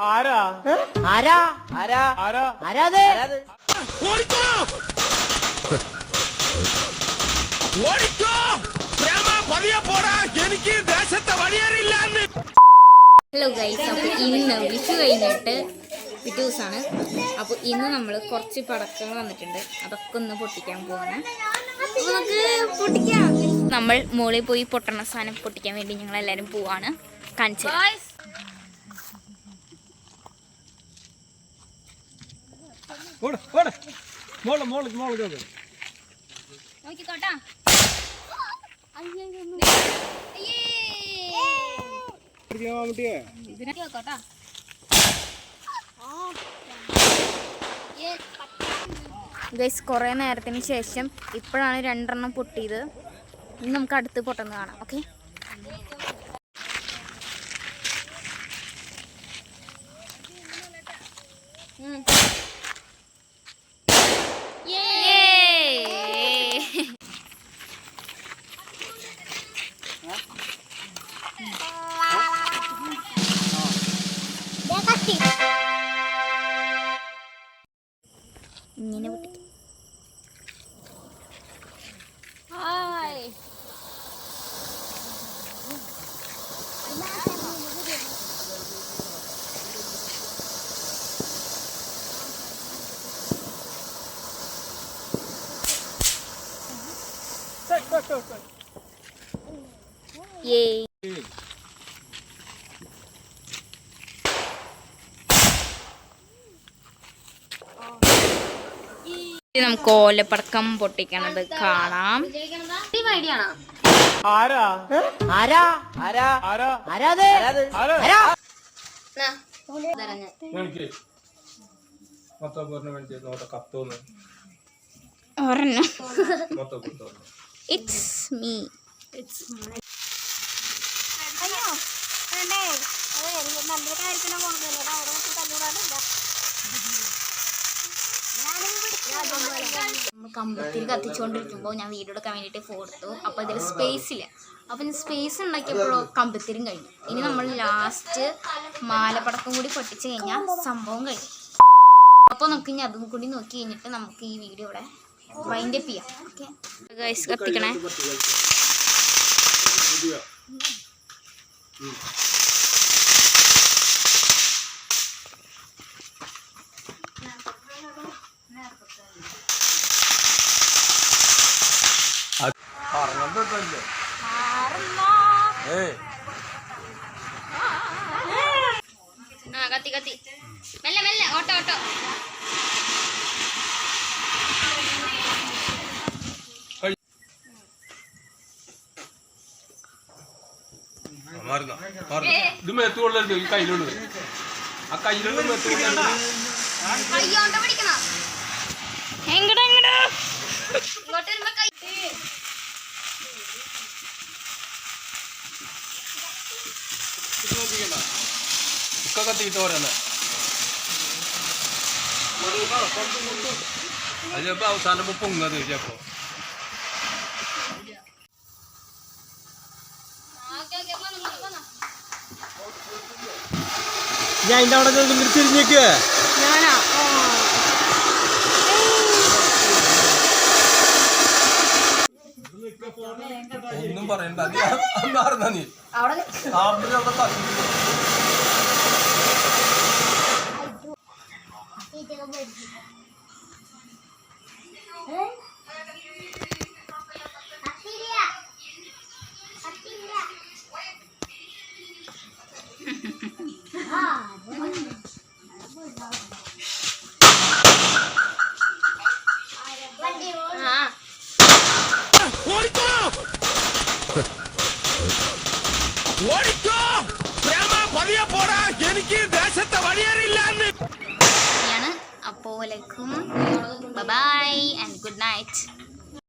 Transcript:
ആരാ ആരാ ആരാ ആരാ ആരാത് ഓടിക്കോ ഓടിക്കോ പ്രേമ പതിയെ പോടാ എനിക്ക് ദേശത്തെ വഴിയേറില്ല. ഹലോ ഗൈസ്, അപ്പോൾ ഇന്ന് വിഷു കഴിഞ്ഞിട്ട് പിറ്റേ ദിവസമാണ്. അപ്പോൾ ഇന്ന് നമ്മൾ കുറച്ച് പടക്കങ്ങൾ വന്നിട്ടുണ്ട്, അതൊക്കെ ഒന്ന് പൊട്ടിക്കാൻ പോവാണ്. അപ്പോൾ നമുക്ക് പൊട്ടിക്കാം. നമ്മൾ മുകളിൽ പോയി പൊട്ടണ സാധനം പൊട്ടിക്കാൻ വേണ്ടി ഞങ്ങൾ എല്ലാവരും പോവാണ്. കാണിച്ചു നോക്കിക്കോട്ടാ. ഗൈസ്, കുറേ നേരത്തിന് ശേഷം ഇപ്പോഴാണ് 2 എണ്ണം പൊട്ടിയത്. ഇനി നമുക്ക് അടുത്ത് പൊട്ടുന്നത് കാണാം. ഓക്കെ, ഇങ്ങനെ പൊട്ടിക്കും. നമുക്ക് ഓലപ്പടക്കം പൊട്ടിക്കണത് കാണാം. ആരാ ആരാ ആരാ ആരാ ആരാത് ആരാ ആരാ ഇറ്റ്സ് മീ. കമ്പത്തിൽ കത്തിച്ചുകൊണ്ടിരിക്കുമ്പോൾ ഞാൻ വീഡിയോ എടുക്കാൻ വേണ്ടിയിട്ട് കൊടുത്തു. അപ്പോൾ ഇതിൽ സ്പേസ് ഇല്ല. അപ്പം സ്പേസ് ഉണ്ടാക്കിയപ്പോഴോ കമ്പത്തിരും കഴിഞ്ഞു. ഇനി നമ്മൾ ലാസ്റ്റ് മാലപ്പടക്കം കൂടി പൊട്ടിച്ച് കഴിഞ്ഞാൽ സംഭവം കഴിഞ്ഞു. അപ്പോൾ നമുക്ക് ഇനി അതും കൂടി നോക്കി കഴിഞ്ഞിട്ട് നമുക്ക് ഈ വീഡിയോ ഇവിടെ വൈൻഡ് അപ്പ് ചെയ്യാം. ഓക്കെ ഗൈസ്, കത്തിക്കണേ. കത്തി കത്തി, മെല്ലെ മെല്ലെ, ഓട്ടോ ഓട്ടോ. ഇത് മെത്തുകൊള്ളരുത്, ഈ കയ്യിലുള്ളത് ആ കയ്യിലുള്ള മെത്തുകൊള്ള കയ്യോണ്ട പിടിക്കണം. എങ്ങടാ എങ്ങടാ ഇങ്ങോട്ട് വരുമ്പോ കൈ ഒക്കെ കത്തിയിട്ട് പോരാ. അത് ചിലപ്പോ അവസാനം പൊങ്ങത് ചിലപ്പോ. ഞാൻ അതിന്റെ അവിടെ തിരിഞ്ഞേക്ക്. ഞാനാ ഒന്നും പറയണ്ട, നീ അവിടെ ഓടിക്കോ പ്രേമ പതിയെ പോടാ എനിക്ക് ദേശത്തെ വഴിയേറില്ല. അപ്പോൾ ബൈ ആൻഡ് ഗുഡ് നൈറ്റ്.